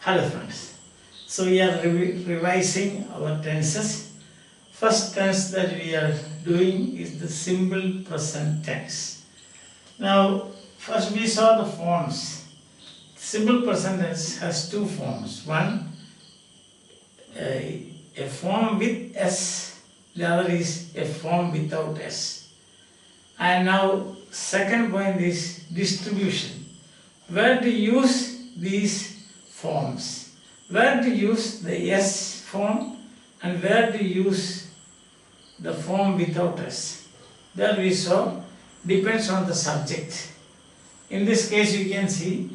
Hello friends. So we are revising our tenses. First tense that we are doing is the simple present tense. Now first we saw the forms. Simple present tense has two forms. One, a form with S. The other is a form without S. And now second point is distribution. Where to use these forms? Where to use the S form and where to use the form without S? That we saw depends on the subject. In this case you can see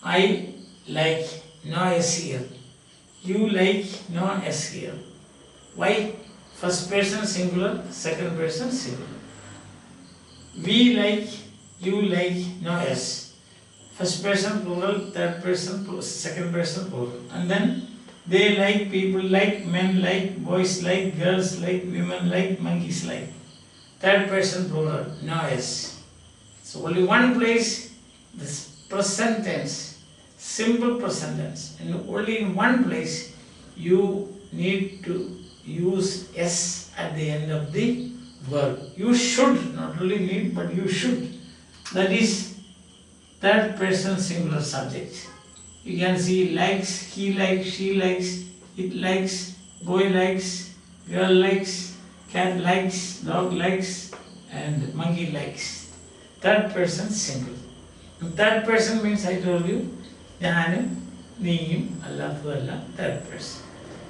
I like, no S here. You like, no S here. Why? First person singular, second person singular. We like, you like, no S. First person plural, third person plural, second person plural. And then they like, people like, men like, boys like, girls like, women like, monkeys like. Third person plural, no S. So only one place, this present tense, simple present tense. And only in one place you need to use S at the end of the verb. You should, not only need, but you should. That is third person singular subject. You can see likes, he likes, she likes, it likes, boy likes, girl likes, cat likes, dog likes, and monkey likes. Third person single. And third person means I told you, Janum, Neem, Allah, third person.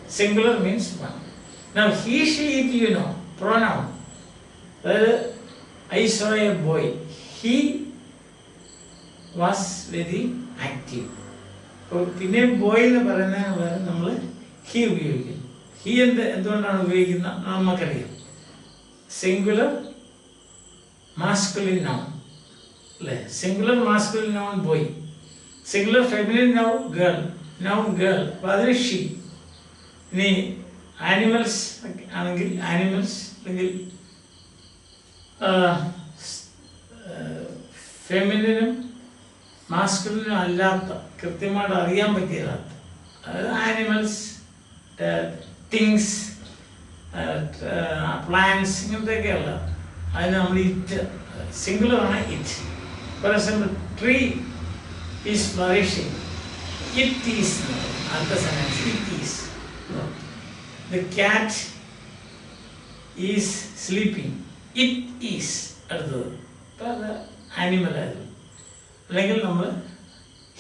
Singular means one. Now he, she, it, you know, pronoun. Well, I saw a boy. He was very active. പിന്നെ boy എന്ന് പറയുന്നതിന് പകരം നമ്മൾ he ഉപയോഗിക്കുന്നു. He എന്തുകൊണ്ടാണ് ഉപയോഗിക്കുന്നത് നമുക്കറിയാം. Singular masculine noun അല്ലേ? Singular masculine noun boy, singular feminine noun girl, noun girl, അപ്പോൾ അതിന് ഷീ. ഇനി ആനിമൽസ് ആണെങ്കിൽ ആനിമൽസ്, അല്ലെങ്കിൽ ഫെമിനിനും മാസ്കുലിനും അല്ലാത്ത, കൃത്യമായിട്ട് അറിയാൻ പറ്റിയല്ലാത്ത, അതായത് ആനിമൽസ്, തിങ്സ്, പ്ലാന്റ്സ്, ഇങ്ങനത്തെയൊക്കെയുള്ള അതിന് നമ്മൾ ഇറ്റ്, സിംഗുലറാണ് it. For example tree is flourishing, it is അടുത്ത sentence it is. The cat is sleeping, it is അടുത്തത്. അപ്പോൾ അത് ആനിമലായിരുന്നു. അല്ലെങ്കിൽ നമ്മൾ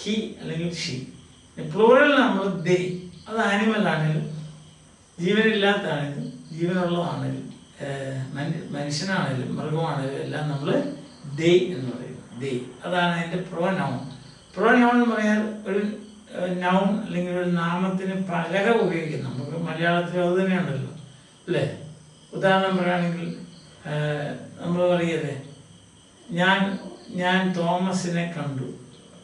ഹി അല്ലെങ്കിൽ ഷീ. പ്ലൂറൽ നമ്മൾ ദേ, അത് ആനിമലാണെങ്കിലും ജീവനില്ലാത്തതാണെങ്കിലും ജീവനുള്ളതാണെങ്കിലും മനുഷ്യനാണെങ്കിലും മൃഗമാണെങ്കിലും എല്ലാം നമ്മൾ ദേ എന്ന് പറയും. ദേ, അതാണ് അതിൻ്റെ പ്രോനൗൺ. പ്രോനൗൺ എന്ന് പറഞ്ഞാൽ ഒരു നൗൺ അല്ലെങ്കിൽ ഒരു നാമത്തിന് പകരം ഉപയോഗിക്കും. നമുക്ക് മലയാളത്തിൽ അത് തന്നെയാണല്ലോ അല്ലേ? ഉദാഹരണം പറയുകയാണെങ്കിൽ നമ്മൾ പറയല്ലേ, ഞാൻ തോമസിനെ കണ്ടു.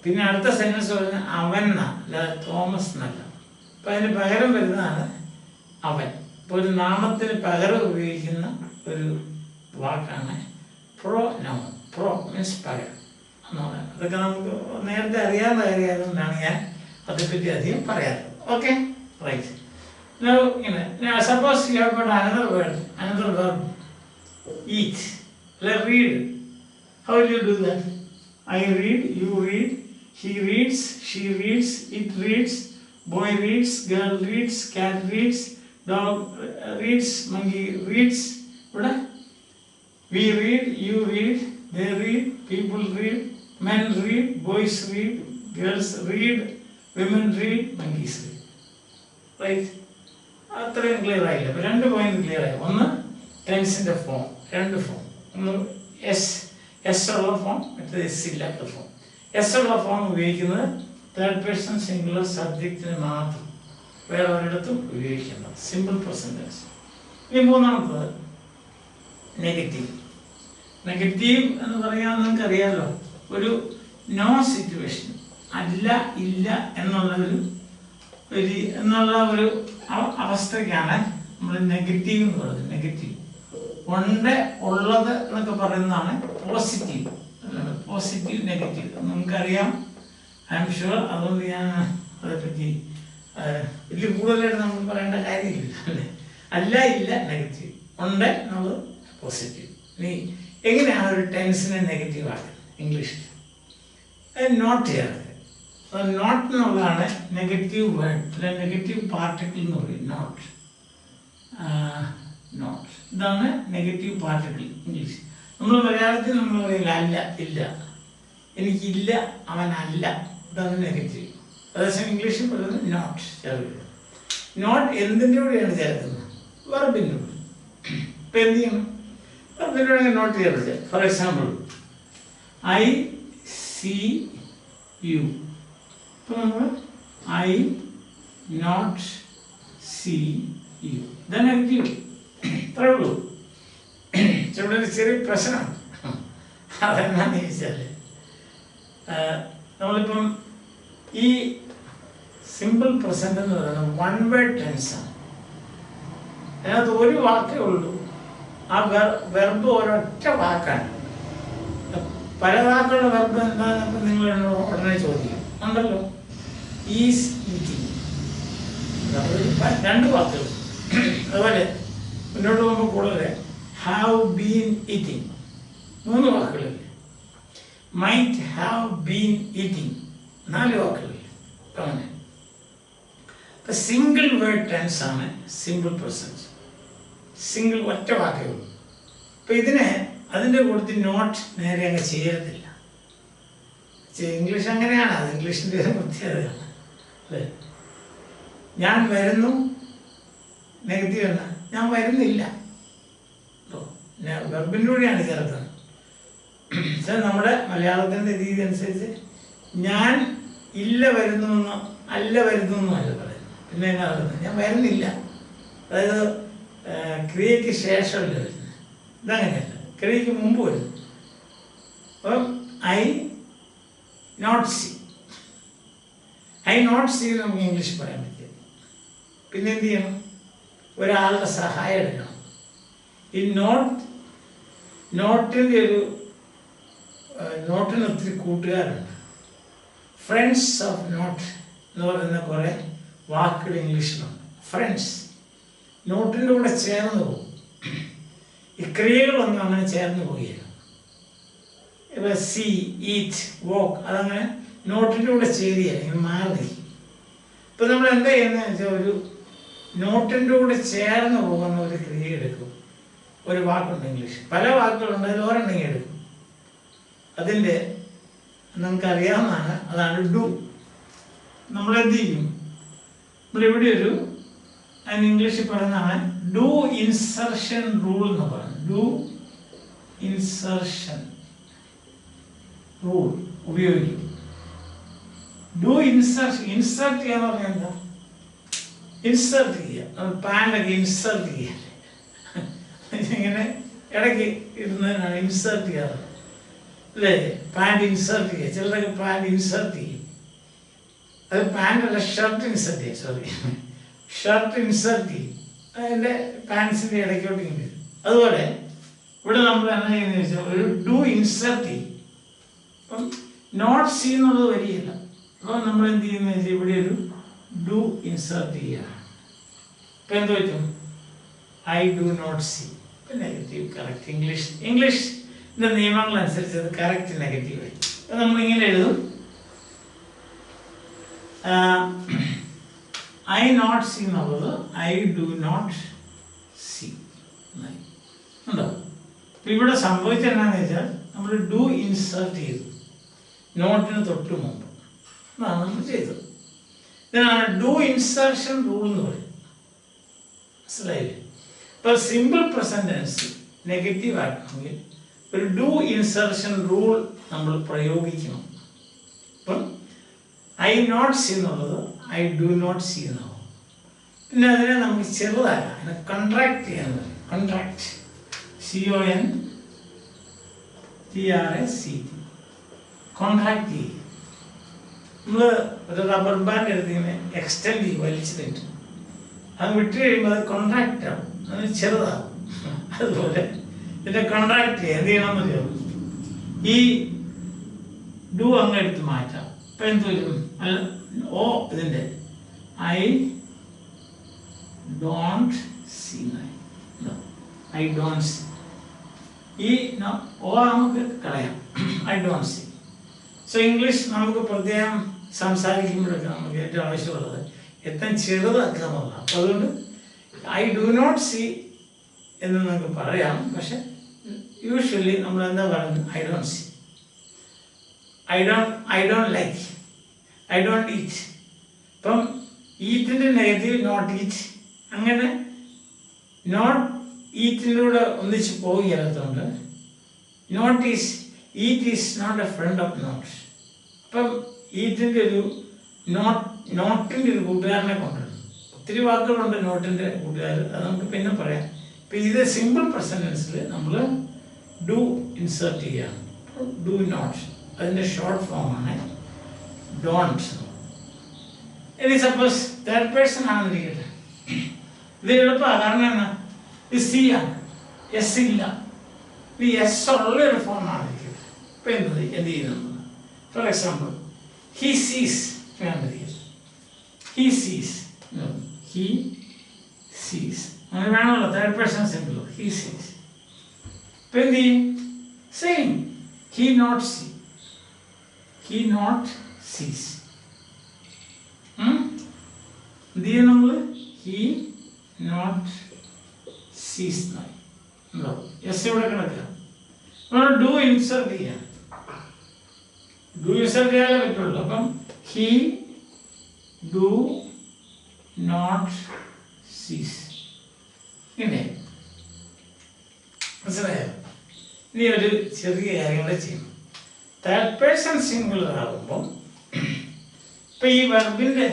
പിന്നെ അടുത്ത സെൻറ്റൻസ് പറഞ്ഞാൽ അവൻ എന്നാ, അല്ലാതെ തോമസ് എന്നല്ല. അപ്പം അതിന് പകരം വരുന്നതാണ് അവൻ. ഇപ്പോൾ ഒരു നാമത്തിന് പകരം ഉപയോഗിക്കുന്ന ഒരു വാക്കാണ് പ്രോ നൗൺ. പ്രോ മീൻസ് പകരം എന്ന് പറയുന്നത്. അതൊക്കെ നമുക്ക് നേരത്തെ അറിയാവുന്ന കാര്യമായതുകൊണ്ടാണ് ഞാൻ അതേപ്പറ്റി അധികം പറയാറ്. Okay, right. Now suppose you have got another verb, eat. Let's read. How will you do that? I read, you read, he reads, she reads, it reads, boy reads, girl reads, cat reads, dog reads, monkey reads. We read, you read, they read, people read, men read, boys read, girls read, women read, monkeys read. Right? അത്രയും clear ആയില്ല. അപ്പോൾ രണ്ട് point clear ആയി. ഒന്ന് ടെൻസിൻ്റെ form, രണ്ട് form. ഒന്ന് S ഉള്ള ഫോം, മറ്റേത് എസ് ഇല്ലാത്ത ഫോം. എസ് ഉള്ള ഫോം ഉപയോഗിക്കുന്നത് തേർഡ് പേഴ്സൺ സിംഗുലർ സബ്ജക്റ്റിന് മാത്രം, വേറെ ഒരിടത്തും ഉപയോഗിക്കുന്നത്. Simple present tense. ഇനി മൂന്നാമത്തത് നെഗറ്റീവ്. നെഗറ്റീവ് എന്ന് പറയാൻ നിങ്ങൾക്ക് അറിയാമല്ലോ, ഒരു നോ സിറ്റുവേഷൻ, അല്ല ഇല്ല എന്നുള്ള ഒരു അവസ്ഥയ്ക്കാണ് നമ്മൾ നെഗറ്റീവ് എന്ന് പറയുന്നത്. നെഗറ്റീവ് ഉണ്ട്, ഉള്ളത് എന്നൊക്കെ പറയുന്നതാണ് പോസിറ്റീവ്. പോസിറ്റീവ് നെഗറ്റീവ് നമുക്കറിയാം, ഐ എം ഷുവർ. അതുകൊണ്ട് ഞാൻ അതേപ്പറ്റി വലിയ കൂടുതലായിട്ട് നമ്മൾ പറയേണ്ട കാര്യമില്ല അല്ലേ. അല്ല ഇല്ല നെഗറ്റീവ്, ഉണ്ട് നമ്മൾ പോസിറ്റീവ്. ഇനി എങ്ങനെയാണ് ഒരു ടെൻസിനെ നെഗറ്റീവ് ആക്കുന്നത് ഇംഗ്ലീഷിൽ? നോട്ട് ചേർക്കുക. നോട്ട് എന്നുള്ളതാണ് നെഗറ്റീവ് വേർഡ്, അല്ലെ നെഗറ്റീവ് പാർട്ടിക്കിൾ എന്ന് പറയും. നോട്ട് നോട്ട് ഇതാണ് നെഗറ്റീവ് പാർട്ടിക്കിൾ ഇംഗ്ലീഷ്. നമ്മൾ മലയാളത്തിൽ നമ്മൾ പറയില്ല അല്ല ഇല്ല, എനിക്കില്ല അവനല്ല, ഇതാണ് നെഗറ്റീവ്. അതേസമയം ഇംഗ്ലീഷിൽ പറയുന്നത് നോട്ട് ചേർക്കുക. നോട്ട് എന്തിൻ്റെ കൂടെയാണ് ചേർക്കുന്നത്? വെർബിൻ്റെ കൂടെ. ഇപ്പം എന്ത് ചെയ്യണം? വെർബിൻ്റെ കൂടെ നോട്ട് ചേർക്കുക. For example I see you. ഇപ്പം നമ്മൾ ഐ നോട്ട് സി യു, ഇതാണ് നെഗറ്റീവ്. ഇത്രേ ഉള്ളൂ. ഇവിടെ ഒരു ചെറിയ പ്രശ്നമാണ്. അതെന്നാന്ന് ചോദിച്ചാൽ നമ്മളിപ്പം ഈ സിമ്പിൾ പ്രസൻറ്റ് എന്ന് പറയുന്നത് വൺ വേർഡ് ടെൻസാണ്. അതിനകത്ത് ഒരു വാക്കേ ഉള്ളൂ. ആ വെർബ് ഒരൊറ്റ വാക്കാണ്. പല വാക്കുകളുടെ വെർബ് എന്താണെന്നപ്പോൾ നിങ്ങൾ ഉടനെ ചോദിക്കും. ഉണ്ടല്ലോ, ഈസ് ഈറ്റിംഗ്, രണ്ട് വാക്കുകൾ. അതുപോലെ മുന്നോട്ട് പോകുമ്പോൾ കൂടുതൽ ഹാവ് ബീൻ ഈറ്റിംഗ്, മൂന്ന് വാക്കുകളില്ലേ. മൈറ്റ് ഹാവ് ബീൻ ഈറ്റിംഗ്, നാല് വാക്കുകളില്ലേ. അങ്ങനെ ഇപ്പം സിംഗിൾ വേർഡ് ടെൻസ് ആണ് സിമ്പിൾ പ്രസൻറ്റ്. സിംഗിൾ ഒറ്റ വാക്കേ ഉള്ളൂ. അപ്പം ഇതിനെ അതിൻ്റെ കൂട്ടത്തിൽ നോട്ട് നേരെ അങ്ങ് ചെയ്യത്തില്ല. ഇംഗ്ലീഷ് അങ്ങനെയാണ്, അത് ഇംഗ്ലീഷിൻ്റെ ഒരു പ്രത്യേകതയാണ് അല്ലേ. ഞാൻ വരുന്നു നെഗറ്റീവ് ആണ്, ഞാൻ വരുന്നില്ല. വെർബിലൂടെയാണ് ചേർക്കുന്നത്. പക്ഷേ നമ്മുടെ മലയാളത്തിൻ്റെ രീതി അനുസരിച്ച് ഞാൻ ഇല്ല വരുന്നു എന്നോ അല്ല വരുന്നു എന്നോ അല്ല പറയുന്നത്. പിന്നെ എന്നാ പറയുന്നത്? ഞാൻ വരുന്നില്ല. അതായത് ക്രിയയ്ക്ക് ശേഷമല്ല വരുന്നത്, ഇതങ്ങനെയല്ല, ക്രിയയ്ക്ക് മുമ്പ് വരുന്നു. അപ്പം I not see, I not see നമുക്ക് ഇംഗ്ലീഷ് പറയാൻ പറ്റില്ല. പിന്നെ എന്ത് ചെയ്യണം? ഒരാളുടെ സഹായം എടുക്കണം. ഈ നോട്ടിൻ്റെ നോട്ടിന് ഒത്തിരി കൂട്ടുകാരുണ്ട്. ഫ്രണ്ട്സ് ഓഫ് നോട്ട് എന്ന് പറയുന്ന കുറേ വാക്കുകൾ ഇംഗ്ലീഷിലുണ്ട്. ഫ്രണ്ട്സ് നോട്ടിൻ്റെ കൂടെ ചേർന്ന് പോകും. ഈ ക്രിയകളൊന്നും അങ്ങനെ ചേർന്ന് പോവുകയില്ല. ഇപ്പോൾ സി, ഈറ്റ്, വോക്ക് അതങ്ങനെ നോട്ടിൻ്റെ കൂടെ ചേരുകയില്ല, ഇങ്ങനെ മാറി നിൽക്കും. ഇപ്പം നമ്മൾ എന്താ ചെയ്യുന്നത് വെച്ചാൽ ഒരു നോട്ടിൻ്റെ കൂടെ ചേർന്ന് പോകുന്ന ഒരു ക്രിയ എടുക്കും. ഒരു വാക്കുണ്ട് ഇംഗ്ലീഷ്, പല വാക്കുകളുണ്ട്, അതിൽ ഒരെണ്ണം എടുക്കും. അതിൻ്റെ നമുക്കറിയാവുന്നതാണ്, അതാണ് ഡു. നമ്മളെന്ത് ചെയ്യും? നമ്മളിവിടെ ഒരു അതിന് ഇംഗ്ലീഷിൽ പറയുന്നതാണ് ഡു ഇൻസർഷൻ റൂൾ എന്ന് പറയുന്നത്. ഡു ഇൻസർഷൻ റൂൾ ഉപയോഗിക്കും. ഡു ഇൻസർട്ട് ചെയ്യുക എന്ന് പറഞ്ഞാൽ എന്താ? ഇൻസർട്ട് ചെയ്യുക. പാൻ്റൊക്കെ ഇൻസർട്ട് ചെയ്യുക, ഇങ്ങനെ ഇടയ്ക്ക് ഇടുന്നതിനാണ് ഇൻസർട്ട് ചെയ്യാറ് അല്ലേ. പാൻറ് ഇൻസർട്ട് ചെയ്യുക, ചിലരൊക്കെ പാൻറ് ഇൻസർട്ട് ചെയ്യും. അത് പാൻ്റല്ല, ഷർട്ട് ഇൻസർട്ട് ചെയ്യുക, സോറി, ഷർട്ട് ഇൻസർട്ട് ചെയ്യും. അതിൻ്റെ പാൻസിൻ്റെ ഇടയ്ക്കോട്ട് ഇങ്ങനെ വരും. അതുപോലെ ഇവിടെ നമ്മൾ എന്താ ചെയ്യുന്നത് വെച്ചാൽ ഒരു ഡു ഇൻസർട്ട് ചെയ്യും. അപ്പം നോട്ട് സി എന്നുള്ളത് വരികയില്ല. അപ്പം നമ്മൾ എന്ത് ചെയ്യുന്നത് വെച്ചാൽ ഇവിടെ ഒരു ഡു ഇൻസർട്ട് ചെയ്യുകയാണ്. ഇപ്പം എന്ത് പറ്റും? I do not see. ഇപ്പം നെഗറ്റീവ് കറക്റ്റ്. ഇംഗ്ലീഷിൻ്റെ നിയമങ്ങളനുസരിച്ച് അത് കറക്റ്റ് നെഗറ്റീവ് ആയി. അപ്പം നമ്മളിങ്ങനെ എഴുതും ഐ നോട്ട് സി എന്നുള്ളത് ഐ ഡു നോട്ട് സി ഉണ്ടോ. അപ്പം ഇവിടെ സംഭവിച്ചത് എന്താണെന്ന് വെച്ചാൽ നമ്മൾ ഡു ഇൻസർട്ട് ചെയ്തു നോട്ടിന് തൊട്ട് മുമ്പ്. അതാണ് നമ്മൾ ചെയ്തത്. ഇതിനാണ് ഡു ഇൻസർഷൻ റൂൾ എന്ന് പറയും. മനസ്സിലായില്ലേ? ഇപ്പോൾ സിമ്പിൾ പ്രസന്റ് ടെൻസ് നെഗറ്റീവ് ആക്കണമെങ്കിൽ ഒരു ഡു ഇൻസർഷൻ റൂൾ നമ്മൾ പ്രയോഗിക്കണം. അപ്പം ഐ നോട്ട് സി എന്നുള്ളത് ഐ ഡു നോട്ട് സി എന്നാവും. പിന്നെ അതിനെ നമുക്ക് ചെറുതാക്കാം, അതിനെ കൺട്രാക്ട് ചെയ്യാൻ പറയും. കൺട്രാക്ട്, CONTRACT, കോൺട്രാക്ട് ചെയ്യും. നമ്മൾ ഒരു റബ്ബർ ബാൻഡ് എടുത്ത് ഇങ്ങനെ എക്സ്റ്റെൻഡ് ചെയ്യും, വലിച്ചിട്ട് അത് വിട്ട് കഴിയുമ്പോൾ അത് കോൺട്രാക്റ്റ് ആവും, അതിന് ചെറുതാവും. അതുപോലെ ഇതിനെ കോൺട്രാക്ട് ചെയ്യുക. എന്ത് ചെയ്യണമെന്ന് അറിയാം? ഈ ഡു അങ്ങ് എടുത്ത് മാറ്റാം. ഇപ്പം എന്ത് വരും? ഓ ഇതിൻ്റെ I don't see. No, I don't see. ഈ ഓ നമുക്ക് കളയാം. I don't see. So English നമുക്ക് പ്രത്യേകം സംസാരിക്കുമ്പോഴൊക്കെ നമുക്ക് ഏറ്റവും ആവശ്യമുള്ളത് ഏറ്റവും ചെറുതാക്കുക എന്നുള്ളതാണ്. അപ്പോൾ അതുകൊണ്ട് ഐ ഡു നോട്ട് സീ എന്ന് നമുക്ക് പറയാം. പക്ഷെ യൂഷ്വലി നമ്മൾ എന്താ പറയുന്നത്? I don't see. I don't like. I don't eat. ഇപ്പം ഈറ്റിൻ്റെ നെഗറ്റീവ് നോട്ട് ഈറ്റ്. അങ്ങനെ നോട്ട് ഈറ്റിൻ്റെ കൂടെ ഒന്നിച്ച് പോവുകയല്ലാത്തതുകൊണ്ട് not is eat is not a front of not. ഇപ്പം ഈറ്റിൻ്റെ ഒരു നോട്ടിൻ്റെ ഒരു കൂട്ടുകാരനെ കൊണ്ടുവരുന്നു. ഒത്തിരി വാക്കുകളുണ്ട് നോട്ടിൻ്റെ കൂട്ടുകാർ, അത് നമുക്ക് പിന്നെ പറയാം. ഇപ്പം ഇത് സിമ്പിൾ പ്രസൻറ്റൻസിൽ നമ്മൾ ഡു ഇൻസേർട്ട് ചെയ്യുകയാണ്. ഡു നോട്ട് അതിൻ്റെ ഷോർട്ട് ഫോമാണ് ഡോണ്ട്. ഇനി സപ്പോസ് തേർഡ് പേഴ്സൺ ആണെന്നിരിക്കട്ടെ, ഇത് എളുപ്പമാണ്. കാരണം എന്നാ ഇത് സി ആണ്, എസ് ഇല്ല. ഇത് എസ് ഉള്ളൊരു ഫോമാണിരിക്കട്ടെ. ഇപ്പം എന്ത് ചെയ്യുന്നു? ഫോർ എക്സാമ്പിൾ ഹി സീസ്. ഹി സീസ്, ഹി സീസ് അങ്ങനെ വേണമല്ലോ. തേർഡ് പേഴ്സൺ സിംഗിൾ ഹി സീസ്. ഇപ്പം എന്ത് ചെയ്യും? Same he not see. He not sees. എന്ത് ചെയ്യും നമ്മൾ? ഹി നോട്ട് സീസ് എന്നായി. എസ് ഇവിടെ കിടക്കുക. നമ്മൾ ഡു ഇൻസർട്ട് ചെയ്യാം. ഡു ഇൻസർട്ട് ചെയ്യാനേ പറ്റുള്ളൂ. അപ്പം ഹി ഡു നോട്ട് സീസ്. ഇങ്ങനെ മനസ്സിലായോ? ഇനി ഒരു ചെറിയ കാര്യങ്ങൾ ചെയ്യണം. തേർഡ് പേഴ്സൺ സിംഗുലർ ആകുമ്പം ഇപ്പം ഈ വെർബിൻ്റെ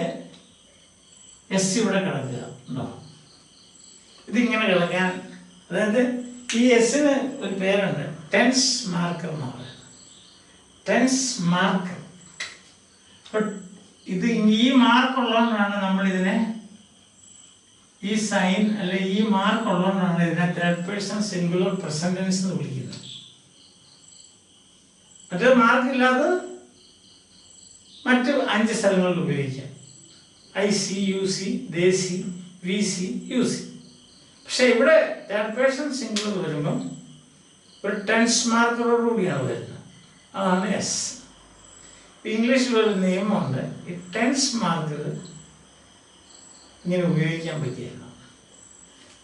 എസ് ഇവിടെ കിടക്കുക ഉണ്ടോ? ഇതിങ്ങനെ കിടക്കാൻ, അതായത് ഈ എസ്സിന് ഒരു പേരുണ്ട്, ടെൻസ് മാർക്കർ എന്ന് പറയുന്നത്. Tense marker. ഇത് ഈ മാർക്ക് ഉള്ളതുകൊണ്ടാണ് നമ്മളിതിനെ, ഈ സൈൻ അല്ലെ ഈ മാർക്ക് ഉള്ളതുകൊണ്ടാണ് ഇതിനെ third person singular present tense എന്ന് വിളിക്കുന്നത്. മറ്റേ മാർക്കില്ലാതെ മറ്റ് 5 സ്ഥലങ്ങളിൽ ഉപയോഗിക്കാം. I see, you see, they see, we see, you see. പക്ഷെ ഇവിടെ തേർഡ് പേഴ്സൺ സിംഗുലർ വരുമ്പം ഒരു ടെൻസ് മാർക്കറോടുകൂടിയാണ് വരുന്നത്. അതാണ് എസ്. ഇംഗ്ലീഷിലൊരു നിയമമുണ്ട്, ഈ ടെൻസ് മാർക്കർ ഇങ്ങനെ ഉപയോഗിക്കാൻ പറ്റിയല്ല.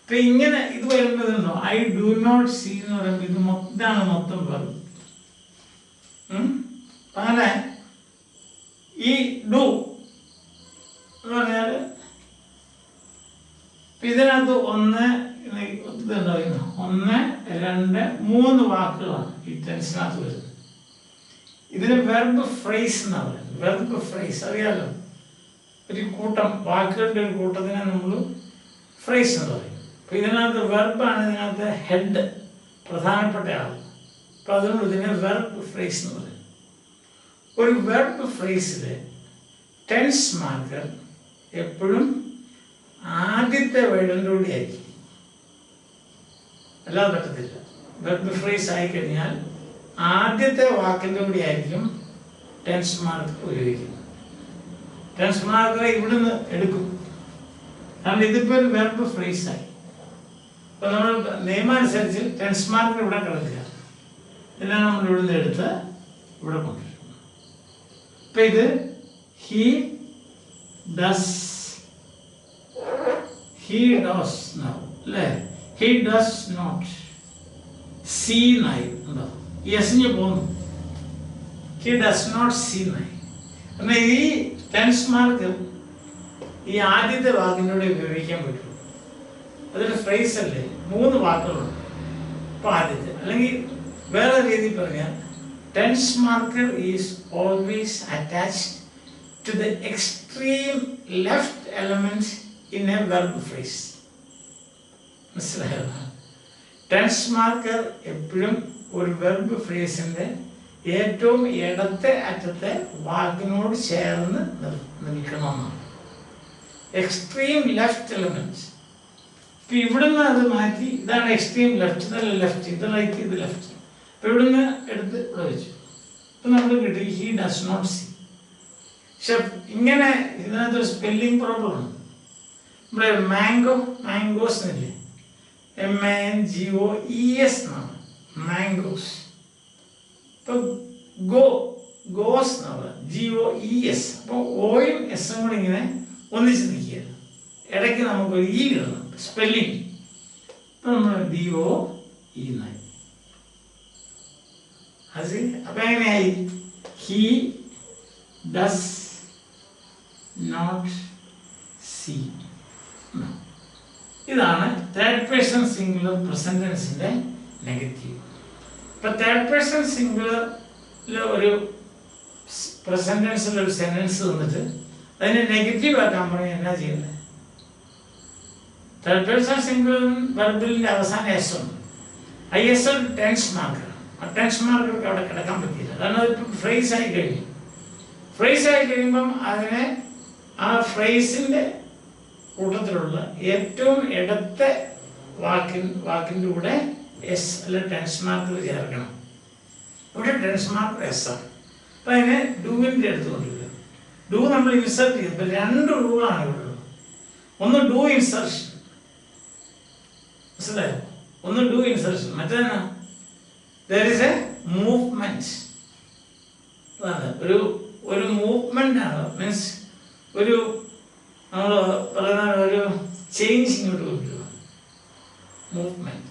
ഇപ്പം ഇങ്ങനെ ഇത് വരുമ്പോഴുണ്ടോ ഐ ഡു നോട്ട് സീ എന്ന് പറയുമ്പോൾ ഇതാണ് മൊത്തം വെർബ്. അങ്ങനെ ഈ ഡു എന്ന് പറഞ്ഞാൽ ഇതിനകത്ത് 1, 2, 3 വാക്കുകളാണ് ഈ ടെൻസിനകത്ത് വരുന്നത്. ഇതിന് വെർബ് ഫ്രേസ് എന്നാണ് പറയുന്നത്. വെർബ് ഫ്രേസ് അറിയാലോ, ഒരു കൂട്ടം വാക്കുകളുടെ ഒരു കൂട്ടത്തിനെ നമ്മൾ ഫ്രേസ് എന്ന് പറയും. അപ്പം ഇതിനകത്ത് വെർബാണ്, ഇതിനകത്ത് ഹെഡ് പ്രധാനപ്പെട്ട ആൾ. അപ്പം അതുകൊണ്ട് ഇതിനെ വെർബ് ഫ്രേസ് എന്ന് പറയും. ഒരു വെർബ് ഫ്രേസിൽ ടെൻസ് മാർക്കർ എപ്പോഴും ആദ്യത്തെ വേർഡിൻ്റെ കൂടി ആയിരിക്കും, അല്ലാതെ പറ്റത്തില്ല. വെർബ് ഫ്രേസ് ആയിക്കഴിഞ്ഞാൽ ആദ്യത്തെ വാക്കിൻ്റെ കൂടി ആയിരിക്കും ടെൻസ് മാർക്ക് ഉപയോഗിക്കുന്നത്. ടെൻസ് മാർക്കറെ ഇവിടുന്ന് എടുക്കും, കാരണം ഇതിപ്പോൾ ഒരു വെർബ് ഫ്രേസ് ആയി. അപ്പോൾ നമ്മൾ നിയമാനുസരിച്ച് ടെൻസ് മാർക്കർ ഇവിടെ കിടക്കുക, ഇതിനെ നമ്മൾ ഇവിടുന്ന് എടുത്ത് ഇവിടെ കൊണ്ടുവരും. ഇപ്പം ഇത് ഹി ഡസ്, ഹി ഡോസ് അല്ലേ, ഹി ഡസ് നോട്ട് സീ നായി ഉണ്ടോ, യെസിഞ്ഞ് പോകുന്നു. ഹി ഡസ് നോട്ട് സീ നായി. എന്നാൽ ഈ ടെൻസ് മാർക്ക് ഈ ആദ്യത്തെ വാക്കിനോട് ഉപയോഗിക്കാൻ പറ്റുള്ളൂ. അതൊരു ഫ്രേസ് അല്ലേ, 3 വാക്കുകളുണ്ട്. അപ്പോൾ ആദ്യത്തെ, അല്ലെങ്കിൽ വേറെ രീതിയിൽ പറഞ്ഞാൽ tense marker is always attached to the extreme left element in a verb phrase. മനസ്സിലായോ? ടെൻസ് മാർക്കർ എപ്പോഴും ഒരു വെർബ് ഫ്രേസിൻ്റെ ഏറ്റവും ഇടത്തെ അറ്റത്തെ വാക്കിനോട് ചേർന്ന് നിൽക്കണമെന്നാണ്. Extreme left element. ഇപ്പം ഇവിടുന്ന് അത് മാറ്റി, ഇതാണ് എക്സ്ട്രീം ലെഫ്റ്റ്, ഇതല്ല ലെഫ്റ്റ്, ഇത് റൈറ്റ്, ഇത് ലെഫ്റ്റ്. അപ്പം ഇവിടുന്ന് എടുത്ത് ഇവിടെ വെച്ചു. ഇപ്പം നമ്മൾ കിട്ടി ഹി ഡസ് നോട്ട് സീ. പക്ഷെ ഇങ്ങനെ ഇതിനകത്തൊരു സ്പെല്ലിംഗ് പ്രോബ്ലം ഉണ്ട്. നമ്മുടെ മാംഗോസ് എന്നില്ലേ, MANGOES എന്നാണ് മാംഗോസ്. ഇപ്പൊ ഗോസ് എന്നാണ് GOES. അപ്പോൾ ഓയും എസും കൂടെ ഇങ്ങനെ ഒന്നിച്ച് നിൽക്കുകയാണ്. ഇടയ്ക്ക് നമുക്കൊരു ഇ ഇടണം സ്പെല്ലിംഗ്. ഇപ്പൊ നമ്മൾ DOE എന്നായി. അത് അപ്പൊ എങ്ങനെയായി? He does not see. ഇതാണ് തേർഡ് പേഴ്സൺ സിംഗുലർ പ്രസന്റ് ടെൻസിന്റെ നെഗറ്റീവ്. ഇപ്പൊ തേർഡ് പേഴ്സൺ സിംഗുലറിൽ ഒരു പ്രസന്റ് ടെൻസിൽ ഒരു സെന്റൻസ് തന്നിട്ട് അതിനെ നെഗറ്റീവ് ആക്കാൻ പറഞ്ഞാൽ എന്നാ ചെയ്യുന്നത്? തേർഡ് പേഴ്സൺ സിംഗുലർ വെർബിലിന്റെ അവസാനം എസ് ഉണ്ട്. ആ എസ് ഒരു ടെൻസ് മാർക്കാണ്. ആ ടെൻസ് മാർക്ക് അവിടെ കിടക്കാൻ പറ്റില്ല. കാരണം അത് ഫ്രേസ് ആയി കഴിഞ്ഞു. ഫ്രേസ് ആയി കഴിയുമ്പം അതിനെ ആ ഫ്രേസിന്റെ കൂട്ടത്തിലുള്ള ഏറ്റവും ഇടത്തെ വാക്കിൻ്റെ കൂടെ എസ് അല്ലെ ടെൻസ് മാർക്ക് ചേർക്കണം. ഇവിടെ ടെൻസ് മാർക്ക് എസ് ആണ്. അപ്പം അതിനെ ഡൂവിൻ്റെ എടുത്തുകൊണ്ടിരിക്കുക. ഡൂ നമ്മൾ ഇൻസർട്ട് ചെയ്യും. ഇപ്പം 2 റൂളാണ് ഇവിടെ ഉള്ളത്. ഒന്ന് ഡൂ ഇൻസർഷൻ, മനസ്സിലായോ? ഒന്ന് ഡൂ ഇൻസർഷൻ, മറ്റേതാണ് there is a movement. ഒരു മൂവ്മെന്റ് ആണ്. മീൻസ് ഒരു നമ്മൾ പറയുന്ന ഒരു ചേഞ്ച് ഇങ്ങോട്ട് കൊണ്ടുവരിക, മൂവ്മെന്റ്.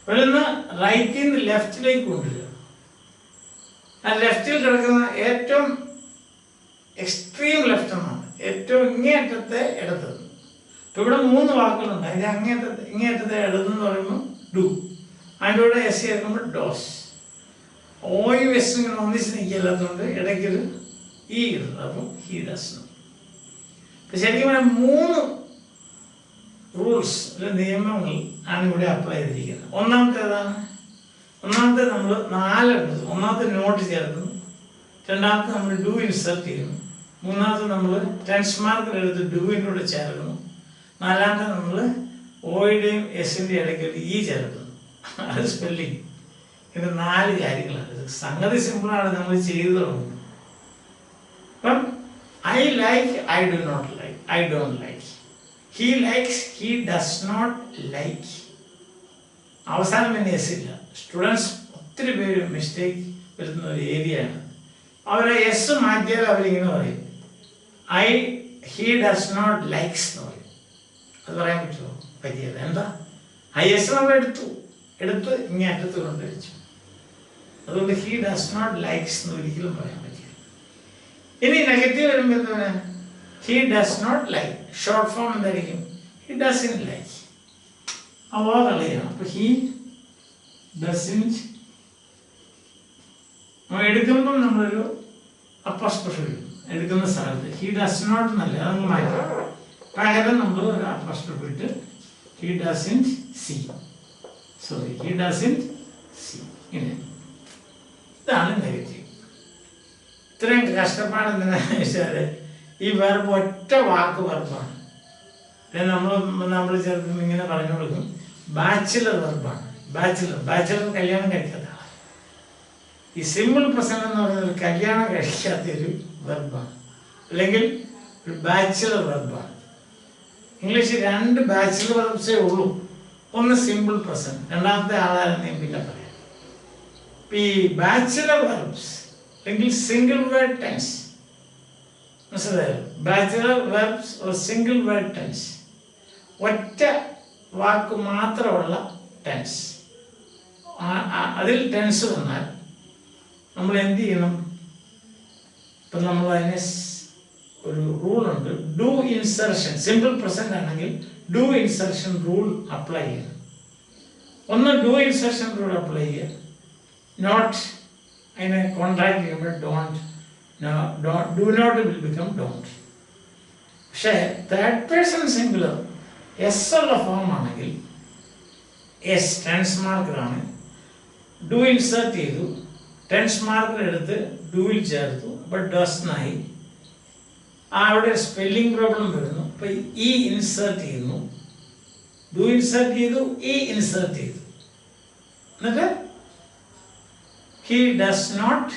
ഇവിടുന്ന് റൈറ്റിൽ നിന്ന് ലെഫ്റ്റിലേക്ക് കൊണ്ടുവരിക. ആ ലെഫ്റ്റിൽ കിടക്കുന്ന ഏറ്റവും എക്സ്ട്രീം ലെഫ്റ്റ് എന്നാണ്, ഏറ്റവും ഇങ്ങേയറ്റത്തെ ഇടത്. ഇപ്പൊ ഇവിടെ 3 വാക്കുകളുണ്ട്. അതിന്റെ ഇങ്ങേയറ്റത്തെ ഇടതെന്ന് പറയുമ്പോൾ ഡു, അതിൻ്റെ കൂടെ എസ് ചേർക്കുമ്പോൾ ഡോസ്. ഓയും എസ് ഇങ്ങനെ ഒന്നിച്ച് നിൽക്കില്ലാത്തതുകൊണ്ട് ഇടയ്ക്കൊരു ഇ ഇടുന്നത്. അപ്പം ഹി ഡസ്. ശരിക്കും പറഞ്ഞാൽ 3 റൂൾസ് നിയമങ്ങൾ ആണ് ഇവിടെ അപ്ലൈ ചെയ്തിരിക്കുന്നത്. ഒന്നാമത്തേതാണ്, ഒന്നാമത്തെ നമ്മൾ 4 എടുത്തു. ഒന്നാമത്തെ നോട്ട് ചേർക്കുന്നു, രണ്ടാമത്തെ നമ്മൾ ഡു ഇൻസർട്ട് ചെയ്യുന്നു, മൂന്നാമത്തെ നമ്മൾ ടെൻസ് മാർക്കിൽ എടുത്ത് ഡുവിൻ്റെ കൂടെ ചേർക്കുന്നു, നാലാമത്തെ നമ്മൾ ഓയുടെയും എസിൻ്റെയും ഇടയ്ക്ക് ഒരു ഇ ചേർക്കുന്നു. അത് സ്പെല്ലിങ്. ഇത് 4 കാര്യങ്ങളാണ്. സംഗതി സിമ്പിളാണ്, നമ്മൾ ചെയ്തു തുടങ്ങുന്നത്. അപ്പം I like, I do not like, I don't like. He likes, he does not like. അവസാനം പിന്നെ എസ് ഇല്ല. സ്റ്റുഡൻസ് ഒത്തിരി പേര് മിസ്റ്റേക്ക് വരുന്ന ഒരു ഏരിയയാണ്. അവരെ എസ് മാറ്റിയാൽ അവരിങ്ങനെ പറയും he does not likes എന്ന് പറയും. അത് പറയാൻ പറ്റുമോ? പറ്റിയത്. എന്താ? എസ് നമ്മൾ എടുത്ത് ഇങ്ങനെ അറ്റത്ത് കൊണ്ടുവച്ചു. അതുകൊണ്ട് he does not likes എന്ന് ഒരിക്കലും പറയാൻ പറ്റില്ല. ഇനി നെഗറ്റീവ് വരുമ്പോൾ എന്താണ്? He does not like. Short form എന്തായിരിക്കും? He doesn't like. അവ കളയണം. അപ്പൊ ഹി ഡസൻറ്റ് എടുക്കുമ്പം നമ്മളൊരു അപ്പോസ്ട്രോഫി എടുക്കുന്ന സ്ഥലത്ത് ഹി ഡസ് നോട്ട് എന്നല്ല, അതങ്ങ് മാറ്റാം. പകരം നമ്മൾ ഒരു അപ്പോസ്ട്രോഫി ഇട്ട് he doesn't C. Sorry, he doesn't C. ഇതാണ് നെഗറ്റീവ്. ഇത്രയും കഷ്ടപ്പാട് എന്തിനാണെന്ന് വെച്ചാൽ ഈ വെർബ് ഒറ്റ വാക്ക് വെർബാണ്. നമ്മൾ ചിലപ്പോൾ ഇങ്ങനെ പറഞ്ഞു കൊടുക്കും, ബാച്ചിലർ വെർബാണ്. ബാച്ചിലർ കല്യാണം കഴിക്കാത്ത ആളാണ്. ഈ സിമ്പിൾ പ്രസന്റ് എന്ന് പറയുന്നത് കല്യാണം കഴിക്കാത്തൊരു വെർബാണ്, അല്ലെങ്കിൽ ഒരു ബാച്ചിലർ വെർബാണ്. ഇംഗ്ലീഷിൽ 2 ബാച്ചിലർ വെർബ്സേ ഉള്ളൂ. ഒന്ന് സിമ്പിൾ പ്രസന്റ്, രണ്ടാമത്തെ ആളാണെന്ന് പിന്നെ പറയാം. ഈ ബാച്ചിലർ വെർബ്സ് അല്ലെങ്കിൽ സിംഗിൾ വേർഡ് ടെൻസ്, മനസ്സിലായോ? ബാച്ചിലർ വെർബ്സ് ഒരു സിംഗിൾ വേർഡ് ടെൻസ്, ഒറ്റ വാക്ക് മാത്രമുള്ള ടെൻസ്. അതിൽ ടെൻസ് വന്നാൽ നമ്മൾ എന്ത് ചെയ്യണം? ഇപ്പം നമ്മൾ അതിന് ഒരു റൂളുണ്ട്, ഡു ഇൻസർഷൻ. സിമ്പിൾ പ്രസന്റ് ആണെങ്കിൽ ഡു ഇൻസർഷൻ റൂൾ അപ്ലൈ ചെയ്യണം. ഒന്ന് ഡു ഇൻസർഷൻ റൂൾ അപ്ലൈ ചെയ്യുക. നോട്ട് അതിനെ കോൺട്രാക്ട് ചെയ്യുമ്പോൾ do not will become don't. പക്ഷേ തേർഡ് പേഴ്സൺ സിംഗുലർ എസ് ഉള്ള ഫോം ആണെങ്കിൽ എസ് ടെൻസ് മാർക്കറാണ്. ഡു ഇൻസർട്ട് ചെയ്തു, ടെൻസ് മാർക്കർ എടുത്ത് ഡുവിൽ ചേർത്തു, അപ്പോൾ ഡസ് എന്നായി. അവിടെ സ്പെല്ലിംഗ് പ്രോബ്ലം വരുന്നു. അപ്പോൾ ഇ ഇൻസർട്ട് ചെയ്യുന്നു, ഡു ഇൻസർട്ട് ചെയ്തു, ഇ ഇൻസർട്ട് ചെയ്തു. എന്നിട്ട് he does not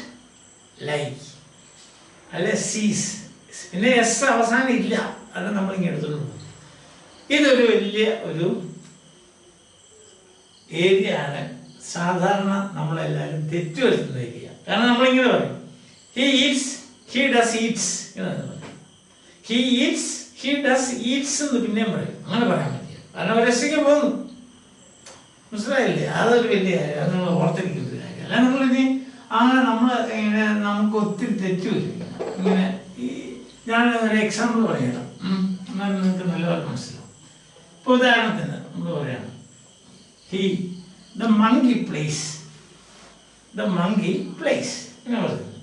like അല്ലെ സീസ് പിന്നെ എസ് അവസാനം ഇല്ല, അത് നമ്മളിങ്ങനെ എടുത്തിട്ടുണ്ട്. ഇതൊരു വലിയ ഒരു ഏരിയ ആണ്. സാധാരണ നമ്മളെല്ലാവരും തെറ്റുവരുത്തുന്ന ഏരിയ. കാരണം നമ്മളിങ്ങനെ പറയും he Eats, he does Eats എന്ന് പറയും. He Eats, he does Eats എന്ന് പിന്നെയും പറയും. അങ്ങനെ പറയാൻ പറ്റില്ല, കാരണം രസിക്കാൻ പോകുന്നു. മനസ്സിലായില്ലേ? അതൊരു വലിയ കാര്യം, അത് നമ്മൾ ഓർത്തിരിക്കുന്ന ഒരു കാര്യം. അല്ല നമ്മളിനി അങ്ങനെ നമ്മൾ ഇങ്ങനെ നമുക്ക് ഒത്തിരി തെറ്റ് വരും. ഇങ്ങനെ ഈ ഞാൻ ഒരു എക്സാമ്പിൾ പറയണം, എന്നാൽ നിങ്ങൾക്ക് നല്ലപോലെ മനസ്സിലാവും. ഇപ്പോൾ ഉദാഹരണത്തിന് നമ്മൾ പറയണം the monkey plays, the monkey plays. ഇങ്ങനെ പറയുന്നത്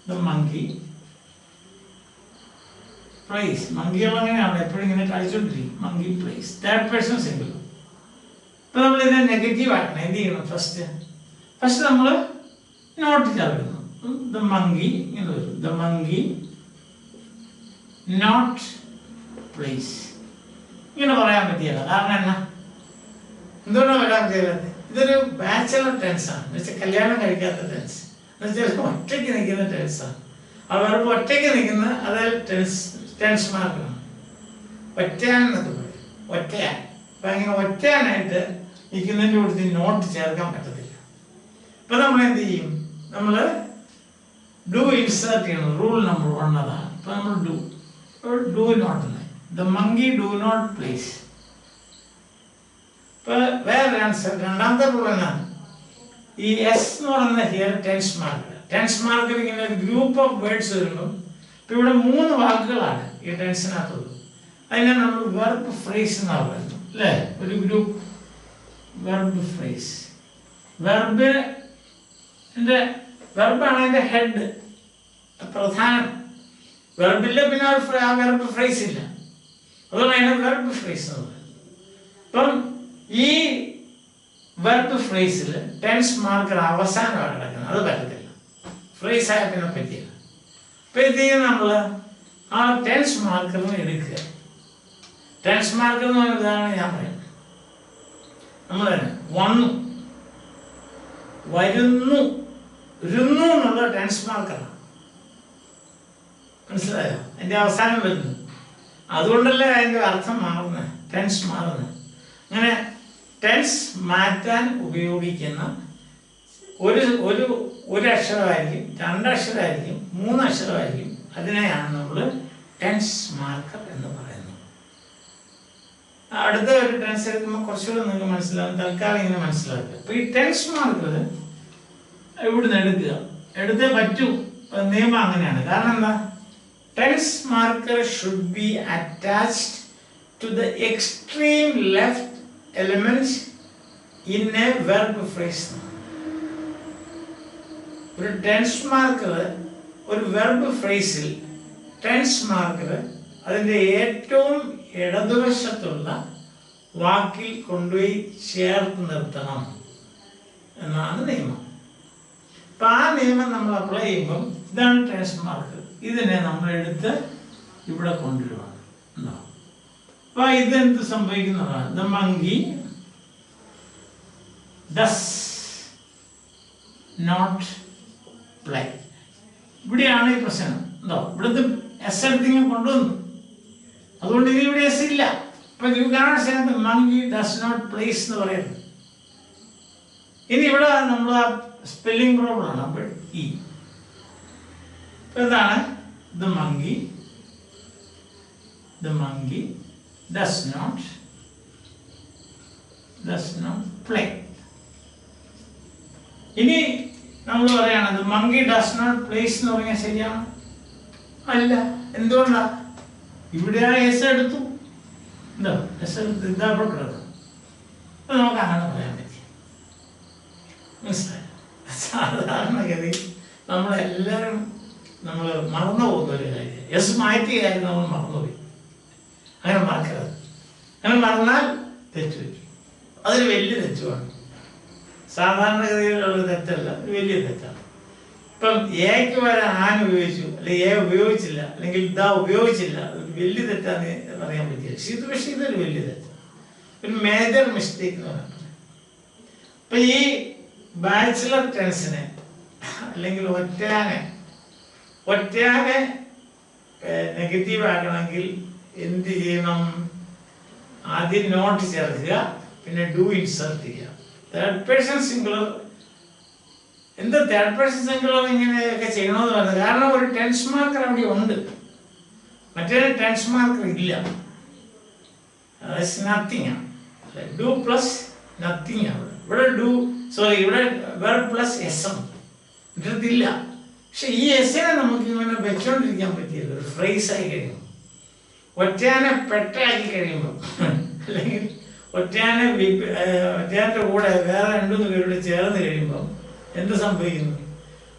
the monkey plays. മങ്കികൾ അങ്ങനെയാണ്, എപ്പോഴും ഇങ്ങനെ കളിച്ചോണ്ടിരിക്കും. monkey plays, that person single. ഇപ്പൊ നമ്മൾ ഇതിനെ നെഗറ്റീവ് ആക്കണം. എന്ത് ചെയ്യണം? ഫസ്റ്റ് നമ്മൾ നോട്ട് ചേർക്കുന്നു. the monkey ഇങ്ങനെ വരും, the monkey not plays. ഇങ്ങനെ പറയാൻ പറ്റിയല്ല. കാരണം എന്നാ, എന്തുകൊണ്ടാണ് വരാൻ പറ്റിയത്? ഇതൊരു ബാച്ചലർ ടെൻസാണ്, എന്നുവെച്ചാൽ കല്യാണം കഴിക്കാത്ത ടെൻസ്, എന്നുവെച്ചാൽ ഒറ്റയ്ക്ക് നിൽക്കുന്ന ടെൻസാണ്. അവർക്ക് ഒറ്റയ്ക്ക് നിൽക്കുന്ന അതായത് ടെൻസ് മാർക്കാണ്. ഒറ്റയാൻ എന്നൊക്കെ പറയും, ഒറ്റയാൻ. അപ്പം അങ്ങനെ ഒറ്റയാനായിട്ട് നിൽക്കുന്നതിൻ്റെ കൂടുതൽ നോട്ട് ചേർക്കാൻ പറ്റത്തില്ല. ഇപ്പം നമ്മൾ എന്ത് ചെയ്യും? നമ്മൾ ഡു ഇൻസേർട്ട് ചെയ്യണം. റൂൾ നമ്പർ 1 അതാണ്. ഇപ്പം നമ്മൾ do not, the monkey do not plays. ഇപ്പോൾ വേറെ ആൻസർ, രണ്ടാമത്തെ റൂൾ എന്നാണ് ഈ എസ് എന്ന് പറയുന്ന ഹിയർ ടെൻസ് മാർക്ക്. ടെൻസ് മാർക്കിൽ ഇങ്ങനെ ഒരു ഗ്രൂപ്പ് ഓഫ് വേർഡ്സ് വരുമ്പോൾ, ഇപ്പം ഇവിടെ 3 വാക്കുകളാണ് ഈ ടെൻസിനകത്തുള്ളത്. അതിനെ നമ്മൾ വെർബ് ഫ്രേസ് എന്നാണ് പറയുന്നത്, അല്ലേ? ഒരു ഗ്രൂപ്പ് വെർബ് ഫ്രേസ്. വെർബാണ് അതിൻ്റെ ഹെഡ്, പ്രധാനം. വെർബില്ല, പിന്നെ ആ വെർബ് ഫ്രേസ് ഇല്ല. അതുകൊണ്ട് അതിനെ വെർബ് ഫ്രേസ് എന്ന് പറയുന്നത്. ഇപ്പം ഈ വെർബ് ഫ്രേസിൽ ടെൻസ് മാർക്കർ അവസാനമാണ് കിടക്കുന്നത്, അത് പറ്റത്തില്ല. ഫ്രേസ് ആയ പിന്നെ പറ്റില്ല. അപ്പം ഇത് നമ്മൾ ആ ടെൻസ് മാർക്കറിന് എടുക്കുക. ടെൻസ് മാർക്കർ എന്ന് പറയുന്നതാണ് ഞാൻ പറയുന്നത്. നമ്മൾ തന്നെ വന്നു, വരുന്നു, ഇരുന്നു എന്നുള്ള ടെൻസ് മാർക്കറാണ്. മനസ്സിലായോ? അതിൻ്റെ അവസാനം വരുന്നു. അതുകൊണ്ടല്ലേ അതിൻ്റെ അർത്ഥം മാറുന്നത്, ടെൻസ് മാറുന്നത്. അങ്ങനെ ടെൻസ് മാറ്റാൻ ഉപയോഗിക്കുന്ന ഒരു അക്ഷരമായിരിക്കും, 2 അക്ഷരമായിരിക്കും, 3 അക്ഷരമായിരിക്കും. അതിനെയാണ് നമ്മൾ ടെൻസ് മാർക്കർ എന്ന് പറയുന്നത്. അടുത്ത ഒരു ടെൻസ് എടുക്കുമ്പോൾ കുറച്ചുകൂടെ നിങ്ങൾക്ക് മനസ്സിലാവും. തൽക്കാലം ഇങ്ങനെ മനസ്സിലാക്കുക. അപ്പോൾ ഈ ടെൻസ് മാർക്കർ ഇവിടുന്ന് എടുക്കുക, എടുത്തേ പറ്റൂ. നിയമം അങ്ങനെയാണ്. കാരണം എന്താ? Tense marker should be attached to the extreme left elements in a verb phrase. ഒരു ടെൻസ് മാർക്കർ ഒരു വെർബ് ഫ്രേസിൽ ടെൻസ് മാർക്കർ അതിൻ്റെ ഏറ്റവും ഇടതുവശത്തുള്ള വാക്കിൽ കൊണ്ടുപോയി ചേർത്ത് നിർത്തണം എന്നാണ് നിയമം. അപ്പം ആ നിയമം നമ്മൾ അപ്ലൈ ചെയ്യുമ്പം ഇതാണ് ടെൻസ് മാർക്കർ. ഇതിനെ നമ്മൾ എടുത്ത് ഇവിടെ കൊണ്ടുവരണം. അപ്പോൾ ഇതെന്ത് സംഭവിക്കുന്നതാണ്? The monkey does not play. ഇവിടെയാണ് ഈ പ്രശ്നം. എന്തോ ഇവിടുത്തെ എസ് എടുത്തിങ്ങനെ കൊണ്ടുവന്നു, അതുകൊണ്ട് ഇത് ഇവിടെ എസ് ഇല്ല. ഇപ്പം you cannot say the monkey does not plays എന്ന് പറയുന്നത്. ഇനി ഇവിടെ നമ്മൾ ആ സ്പെല്ലിംഗ് പ്രോബ്ലം ആണ്. അപ്പോൾ ഇതാണ് the monkey does not play. ഇനി നമ്മൾ പറയാണ് മങ്കി ഡസ് നോട്ട് പ്ലേസ് എന്ന് പറഞ്ഞാൽ ശരിയാണ്? അല്ല. എന്തുകൊണ്ടാ? ഇവിടെ ആ എസ് എടുത്തു, എന്തോ എസ് എടുത്ത് ഇതാ കിടക്കും. അത് നമുക്ക് അങ്ങനെ പറയാൻ പറ്റി. മനസ്സിലായി? സാധാരണഗതി നമ്മളെല്ലാവരും മറന്നു പോകുന്ന ഒരു കാര്യം, എസ് മാറ്റിയ കാര്യം നമ്മൾ മറന്നുപോയി. അങ്ങനെ മറക്കരുത്. അങ്ങനെ മറന്നാൽ തെറ്റ് വരും. അതൊരു വലിയ തെറ്റുമാണ്. സാധാരണഗതിയിലുള്ള തെറ്റല്ല, വലിയ തെറ്റാണ്. ഇപ്പം എക്ക് വരാൻ ആൻ ഉപയോഗിച്ചു, അല്ലെങ്കിൽ എ ഉപയോഗിച്ചില്ല, അല്ലെങ്കിൽ ദ ഉപയോഗിച്ചില്ല, അതൊരു വലിയ തെറ്റാന്ന് പറയാൻ പറ്റില്ല. പക്ഷേ ഇതൊരു വലിയ തെറ്റ്, ഒരു മേജർ മിസ്റ്റേക്ക് എന്ന് പറയുന്നത്. ഇപ്പം ഈ ബാച്ചിലർ ടെൻസിനെ അല്ലെങ്കിൽ ഒറ്റയാനെ നെഗറ്റീവ് ആക്കണമെങ്കിൽ എന്ത് ചെയ്യണം? ആദ്യം നോട്ട് ചേർക്കുക, പിന്നെ ഡു ഇൻസർട്ട് ചെയ്യുക. തേർഡ് പേഴ്സൺ സിംഗുലർ എന്താ തേർഡ് പേഴ്സൺ സിംഗുലർ ഇങ്ങനെയൊക്കെ ചെയ്യണമെന്ന് പറയുന്നത്? കാരണം ഒരു ടെൻസ് മാർക്കർ അവിടെ ഉണ്ട്, മറ്റേ ടെൻസ് മാർക്കർ ഇല്ല. നത്തിങ് ആണ്. ഡു പ്ലസ് നത്തിങ് ആണ്. ഇവിടെ ഇവിടെ വെർബ് പ്ലസ് എസ് ആണ്, ഇതില്ല. പക്ഷെ ഈ എസ്സിനെ നമുക്ക് ഇങ്ങനെ വെച്ചോണ്ടിരിക്കാൻ പറ്റിയത് ഒരു ഫ്രേസ് ആയി കഴിയുമ്പോൾ, ഒറ്റയാനെ പെട്ടയാക്കി കഴിയുമ്പോൾ, അല്ലെങ്കിൽ ഒറ്റയാൻ്റെ കൂടെ വേറെ 2-3 പേരോട് ചേർന്ന് കഴിയുമ്പോൾ എന്ത് സംഭവിക്കുന്നു?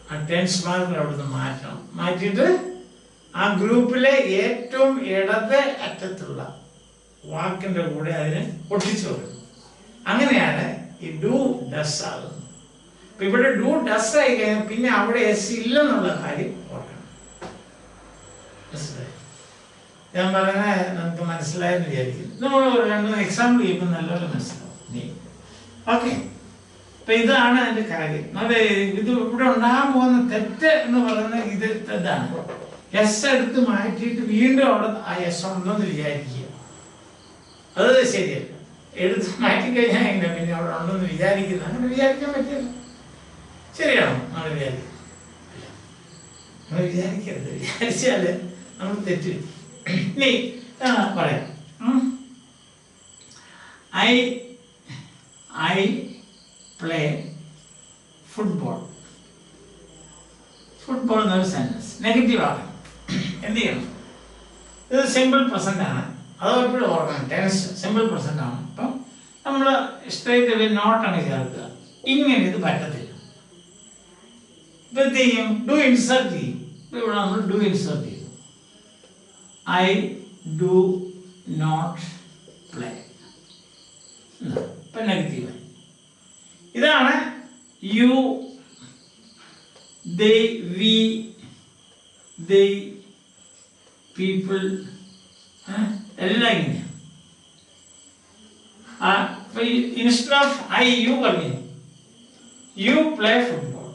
ആ ടെൻസ് മാർക്കർ അവിടുന്ന് മാറ്റണം. മാറ്റിയിട്ട് ആ ഗ്രൂപ്പിലെ ഏറ്റവും ഇടത് അറ്റത്തുള്ള വാക്കിൻ്റെ കൂടെ അതിനെ ഒട്ടിച്ചു കൊടുക്കും. അങ്ങനെയാണ് ഈ ഡു ഡസ് ആകുന്നത്. അപ്പം ഇവിടെ ഡു ഡസ് ആയി കഴിഞ്ഞാൽ പിന്നെ അവിടെ എസ് ഇല്ലെന്നുള്ള കാര്യം ഓർക്കണം. മനസ്സിലായി? ഞാൻ പറയുന്നത് നമുക്ക് മനസ്സിലായെന്ന് വിചാരിക്കുന്നു. നമ്മൾ 2 എക്സാമ്പിൾ ചെയ്യുമ്പോൾ നല്ലപോലെ മനസ്സിലാവും. ഓക്കെ, അപ്പം ഇതാണ് അതിൻ്റെ കാര്യം. ഇത് ഇവിടെ ഉണ്ടാകാൻ പോകുന്ന തെറ്റ് എന്ന് പറയുന്നത് ഇതാണ്. എസ് എടുത്ത് മാറ്റിയിട്ട് വീണ്ടും അവിടെ ആ എസ് ഉണ്ടെന്ന് വിചാരിക്കുക. അത് ശരിയല്ല. എടുത്ത് മാറ്റിക്കഴിഞ്ഞാൽ എങ്ങനെ പിന്നെ അവിടെ ഉണ്ടെന്ന് വിചാരിക്കുന്നത്? അങ്ങനെ വിചാരിക്കാൻ പറ്റില്ല. ശരിയാണോ? നമ്മൾ വിചാരിക്കും. നമ്മൾ വിചാരിക്കരുത്. വിചാരിച്ചാൽ നമ്മൾ തെറ്റ്. ഇനി പറയാം. I play football. ഫുട്ബോൾ എന്നൊരു സെൻറ്റൻസ് നെഗറ്റീവ് ആകണം. എന്ത് ചെയ്യണം? ഇത് സിമ്പിൾ പ്രസന്റ് ആണ്. അത് എപ്പോഴും ഓർക്കണം. ടെൻസ് സിമ്പിൾ പ്രസന്റ് ആണ്. അപ്പം നമ്മൾ സ്ട്രേറ്റ് നോട്ടാണ് ചേർക്കുക. ഇങ്ങനെ ഇത് പറ്റത്തില്ല. ഇപ്പം എന്ത് ചെയ്യും? ഡു ഇൻസർട്ട് ചെയ്യും. ഇപ്പം ഇവിടെ നമ്മൾ ഡു ഇൻസർട്ട് ചെയ്തു. I do not play. ഇപ്പം നെഗറ്റീവായി. ഇതാണ് you, they, we, they, people, എല്ലാം ഇങ്ങനെയാണ്. ഇൻസ്റ്റെഡ് ഓഫ് ഐ യു പറഞ്ഞു, യു പ്ലേ ഫുട്ബോൾ.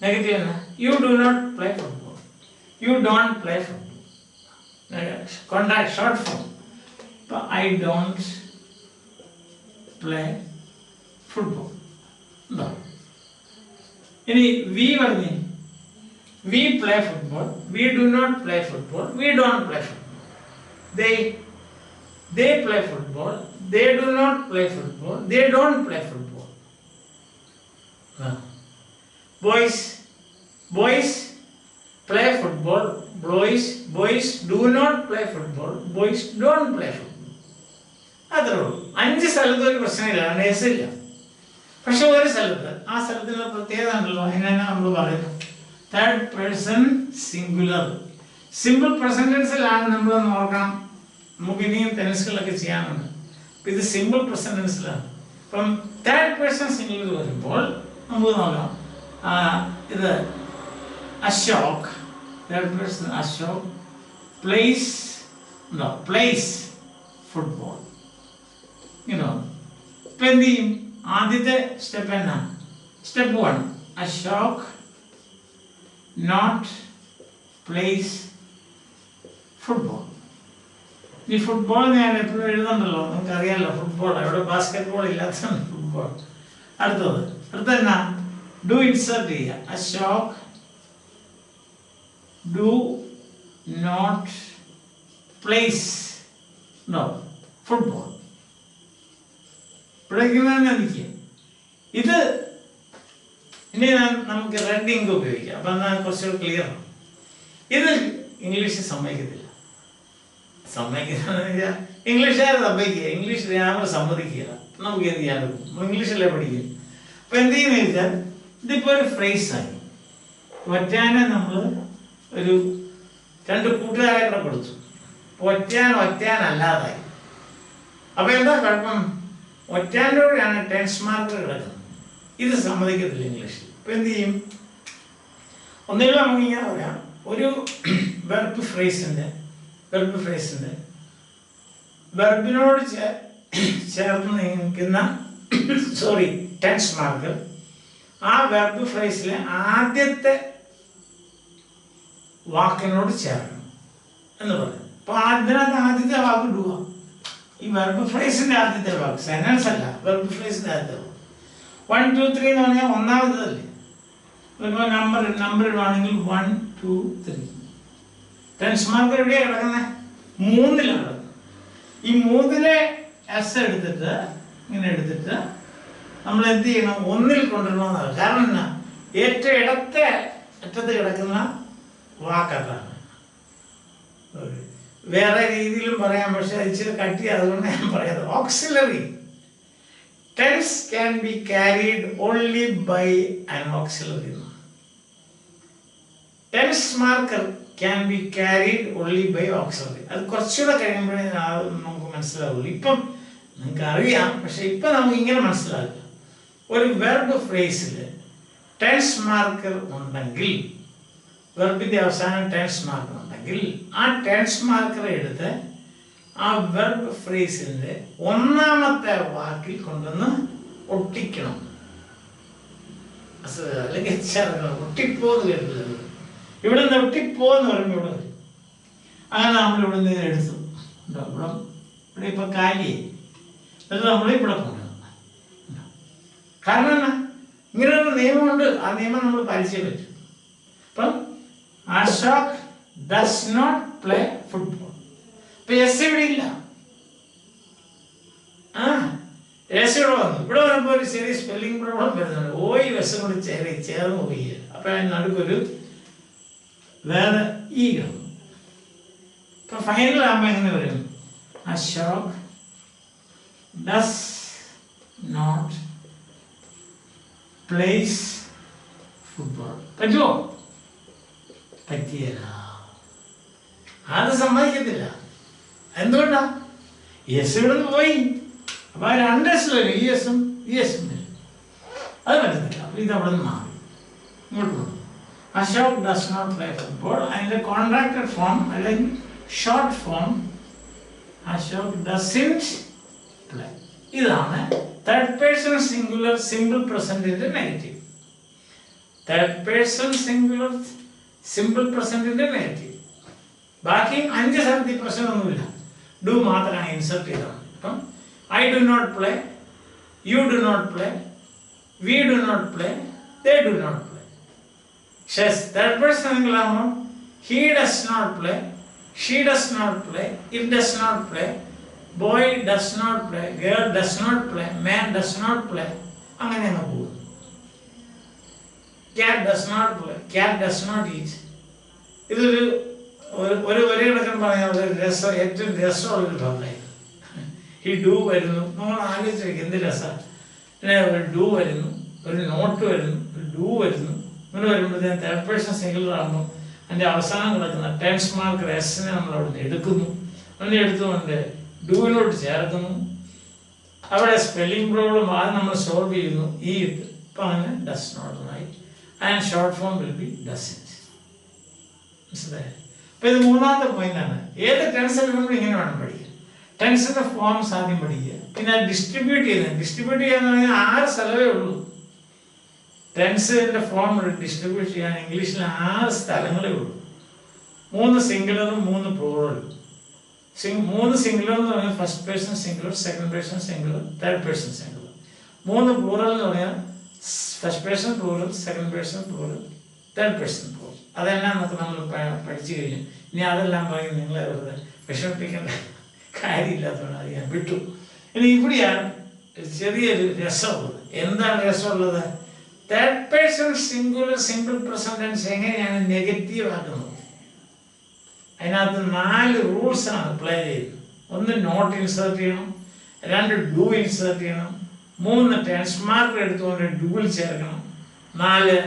നെഗറ്റീവ് ആണ്. You do not play football. You don't play football. Contact short form. ഇപ്പം I don't play football. ഉണ്ടോ? ഇനി വി പറഞ്ഞു, we play football. We do not play football. We don't play football. they play football. They do not play football. They don't play football. Boys play football. Boys do not play football. Boys don't play football. അത്രേ ഉള്ളൂ. 5 സ്ഥലത്ത് ഒരു പ്രശ്നമില്ല, എസില്ല. പക്ഷെ ഒരു സ്ഥലത്ത്, ആ സ്ഥലത്തിനുള്ള പ്രത്യേകത ഉണ്ടല്ലോ. അതിനാണ് നമ്മൾ പറയുന്നത് തേർഡ് പേഴ്സൺ സിംഗുലർ. സിമ്പിൾ പ്രസന്റൻസിലാണ് നമ്മൾ നോക്കണം. നമുക്ക് ഇനിയും ടെൻസുകളൊക്കെ ചെയ്യാനുണ്ട്. അപ്പം ഇത് സിമ്പിൾ പ്രസന്റൻസിലാണ്. അപ്പം തേർഡ് പേഴ്സൺ സിംഗുലർ വരുമ്പോൾ നമുക്ക് നോക്കാം. ഇത് Ashok, third person Ashok plays football. ഇങ്ങനെ ഇപ്പം എന്ത് ചെയ്യും? ആദ്യത്തെ സ്റ്റെപ്പ് എന്നാ? Step 1, Ashok not plays football. ഈ ഫുട്ബോൾ ഞാൻ എപ്പോഴും എഴുതണ്ടല്ലോ, നമുക്കറിയാമല്ലോ. ഫുട്ബോൾ ഇവിടെ ബാസ്കറ്റ് ബോൾ ഇല്ലാത്തതാണ് ഫുട്ബോൾ. അടുത്തതെന്നാ? ഡു ഇൻസർട്ട് ചെയ്യുക. Ashok do not plays football. ഇവിടേക്ക് ഇത് ഇനി നമുക്ക് റെഡ് ഇങ്ക് ഉപയോഗിക്കാം. അപ്പം എന്നാൽ കുറച്ചുകൂടി ക്ലിയർ ആണ്. ഇത് ഇംഗ്ലീഷിൽ സമ്മതിക്കത്തില്ല. ഇംഗ്ലീഷുകാർ സമ്മതിക്കുക, ഇംഗ്ലീഷ് ഗ്രാമർ സമ്മതിക്കുക. നമുക്ക് എന്ത് ചെയ്യാനും ഇംഗ്ലീഷല്ലേ പഠിക്കുക. അപ്പം എന്ത് ചെയ്യുന്നത് വെച്ചാൽ ഇതിപ്പോൾ ഒരു ഫ്രേസായി. ഒറ്റാനെ നമ്മൾ ഒരു 2 കൂട്ടുകാരെ കൂടെ കൊടുത്തു. ഒറ്റാനല്ലാതായി. അപ്പം എന്താ കുഴപ്പം? ഒറ്റാൻ്റെ കൂടെയാണ് ടെൻസ് മാർക്ക് കിടക്കുന്നത്. ഇത് സമ്മതിക്കത്തില്ല ഇംഗ്ലീഷിൽ. ഇപ്പം എന്ത് ചെയ്യും? ഒന്നുകിൽ നമുക്ക് ഇങ്ങനെ പറയാം, ഒരു വെർബ് ഫ്രേസിൻ്റെ വെർബിനോട് ചേർന്ന് നിൽക്കുന്ന ടെൻസ് മാർക്ക് ആ വെർബ് ഫ്രേസിലെ ആദ്യത്തെ വാക്കിനോട് ചേർക്കണം. എന്ന് പറയും. അപ്പോൾ അതിനകത്ത് ആദ്യത്തെ വാക്ക് ഡു ആണ്. ഈ വെർബ് ഫ്രേസിൻ്റെ ആദ്യത്തെ വാക്ക്, സെൻറ്റൻസ് അല്ല, വെർബ് ഫ്രേസിൻ്റെ ആദ്യത്തെ വാക്ക്. 1 2 3 എന്ന് പറഞ്ഞാൽ ഒന്നാമത്തതല്ലേ. ഇപ്പോൾ നമ്പർ ഇടുവാണെങ്കിൽ 1 2 3. ടെൻസ് മാർക്ക് എവിടെയാണ് കിടക്കുന്നത്? 3-ലാണ് കിടക്കുന്നത്. ഈ 3-ലെ എസ് എടുത്തിട്ട് ഇങ്ങനെ എടുത്തിട്ട് നമ്മൾ എന്ത് ചെയ്യണം? 1-ൽ കൊണ്ടുവരണമെന്നാണ്. കാരണം എന്നാ? ഏറ്റവും ഇടത്തെ അറ്റത്ത് കിടക്കുന്ന വാക്കതാണ്. വേറെ രീതിയിലും പറയാം, പക്ഷെ ഇച്ചിരി കട്ടി, അതുകൊണ്ട് ഞാൻ പറയാം. Auxiliary tense can be carried only by an auxiliary. Tense marker can be carried only by auxiliary. അത് കുറച്ചുകൂടെ കഴിയുമ്പോഴേ നമുക്ക് മനസ്സിലാവുള്ളൂ. ഇപ്പം നിങ്ങൾക്ക് അറിയാം, പക്ഷെ ഇപ്പം നമുക്ക് ഇങ്ങനെ മനസ്സിലാക്കുക. ഒരു വെർബ് ഫ്രേസിൽ ടെൻസ് മാർക്കർ ഉണ്ടെങ്കിൽ, വെർബിൻ്റെ അവസാനം ടെൻസ് മാർക്കർ ഉണ്ടെങ്കിൽ, ആ ടെൻസ് മാർക്കർ എടുത്ത് ആ വെർബ് ഫ്രേസിൻ്റെ ഒന്നാമത്തെ വാക്കിൽ കൊണ്ടുവന്ന് ഒട്ടിക്കണം. അല്ലെങ്കിൽ ഒട്ടിപ്പോന്ന് കേട്ടില്ല. ഇവിടെ നിന്ന് ഒട്ടിപ്പോന്ന് പറയുമ്പോൾ ഇവിടെ വരും. അങ്ങനെ നമ്മളിവിടെ നിന്ന് എടുത്തു. ഇവിടെ ഇപ്പം കാലിയായി, എന്നിട്ട് നമ്മൾ ഇവിടെ കൊണ്ടുവന്നു. കാരണം എന്നാ? ഇങ്ങനൊരു നിയമമുണ്ട്. ആ നിയമം നമ്മൾ പാലിച്ചേ പറ്റും. അപ്പം Ashok does not play football. ഇപ്പൊ എസ് ഇവിടെ ഇല്ല. എസ് ഇവിടെ വന്നു. ഇവിടെ വന്നപ്പോൾ ഒരു ചെറിയ സ്പെല്ലിംഗ് പ്രോബ്ലം വരുന്നുണ്ട്. ഓയി എസും കൂടി ചേർന്ന് പോയി. അപ്പൊ നടുക്കൊരു വേറെ ഈ കിടന്നു. ഇപ്പൊ ഫൈനൽ ആകുമ്പോൾ എങ്ങനെ വരും? Ashok does not plays football. പറ്റുമോ? പറ്റിയല്ല. അത് സമ്മതിക്കത്തില്ല. എന്തുകൊണ്ടാ? എസ് ഇവിടെ നിന്ന് പോയി. അപ്പൊ ആ 2 എസ് വരും. ഈ എസും വരും. അത് പറ്റത്തില്ല. അപ്പൊ ഇത് അവിടെ നിന്ന് മാറി ഇങ്ങോട്ട് പോകും. Ashok does not play football. അതിന്റെ കോൺട്രാക്റ്റഡ് ഫോം അല്ലെങ്കിൽ short form Ashok doesn't play. ഇതാണ് തേർഡ് പേഴ്സൺ സിംഗുലർ സിമ്പിൾ പ്രസന്റിന്റെ negative. Third person singular simple പ്രസന്റിന്റെ നെഗറ്റീവ്. ബാക്കി 5 സ്ഥലത്ത് ഈ പ്രശ്നമൊന്നുമില്ല. ഡു മാത്രമാണ് ഇൻസെർട്ട് ചെയ്തത്. അപ്പം I do not play, you do not play, we do not play, they do not play. പക്ഷേ തേർഡ് പേഴ്സൺ സിംഗുലറാകുമ്പോൾ he does not play, she does not play, it does not play, boy does not play, girl does not play, man does not play. അങ്ങനെ അങ്ങ് പോകും. cat does not play, cat does not eat. ഇതൊരു ഒരു കണക്കിന് പറഞ്ഞാൽ ഏറ്റവും രസമുള്ളൊരു ഭാഗമായിരുന്നു. ഈ ഡു വരുന്നു. നമ്മൾ ആലോചിച്ച് വയ്ക്കും എന്ത് രസമാണ്. പിന്നെ ഒരു ഡു വരുന്നു, ഒരു നോട്ട് വരുന്നു, ഒരു ഡു വരുന്നു. ഇങ്ങനെ വരുമ്പോഴത്തേക്കും തേർഡ് പേഴ്സൺ സിംഗുലർ ആകുമ്പോൾ അതിൻ്റെ അവസാനം കിടക്കുന്ന ടെൻസ് മാർക്ക് എസിനെ നമ്മൾ അവിടെ നിന്ന് എടുക്കുന്നു. അതിനെ എടുത്തുകൊണ്ട് ഡൂവിനോട്ട് ചേർക്കുന്നു. അവിടെ സ്പെല്ലിംഗ് പ്രോബ്ലം അത് നമ്മൾ സോൾവ് ചെയ്യുന്നു. ഈ ഇട്ട് ഇപ്പം അങ്ങനെ ഡസ് നോട്ടായി. And short form will be doesn't. മനസ്സിലായി? അപ്പം ഇത് മൂന്നാമത്തെ പോയിന്റാണ്. ഏത് ടെൻസ് നമ്മൾ ഇങ്ങനെ വേണം പഠിക്കാൻ. ടെൻസിന്റെ ഫോംസ് ആദ്യം പഠിക്കുക. പിന്നെ ഡിസ്ട്രിബ്യൂട്ട് ചെയ്യുന്നത്. ഡിസ്ട്രിബ്യൂട്ട് ചെയ്യാന്ന് പറഞ്ഞാൽ 6 സ്ഥലമേ ഉള്ളൂ. ടെൻസിന്റെ ഫോം ഡിസ്ട്രിബ്യൂട്ട് ചെയ്യാൻ ഇംഗ്ലീഷിൽ 6 സ്ഥലങ്ങളേ ഉള്ളൂ. 3 സിംഗുലറും 3 പ്ലൂറലും. 3 സിംഗുലർ എന്ന് പറഞ്ഞാൽ first person singular, second person singular, third person singular. 3 plural എന്ന് പറഞ്ഞാൽ first person plural, second person plural, third person plural. അതെല്ലാം നമുക്ക് നമ്മൾ പഠിച്ചു കഴിഞ്ഞു. ഇനി അതെല്ലാം പറയും നിങ്ങളെ വെറുതെ വിഷമിപ്പിക്കേണ്ട കാര്യമില്ലാത്തതുകൊണ്ട് അത് ഞാൻ വിട്ടു. ഇനി ഇവിടെയാണ് ചെറിയൊരു രസമുള്ളത്. എന്താണ് രസമുള്ളത്? Third person singular simple present tense എങ്ങനെയാണ് നെഗറ്റീവ് ആക്കുന്നത്? അതിനകത്ത് 4 റൂൾസാണ് അപ്ലൈ ചെയ്യുന്നത്. 1 നോട്ട് ഇൻസേർട്ട് ചെയ്യണം, 2 ഡു ഇൻസേർട്ട് ചെയ്യണം, 3 ടെൻസ് മാർക്ക് എടുത്തുകൊണ്ട് ഡുവിൽ ചേർക്കണം, 4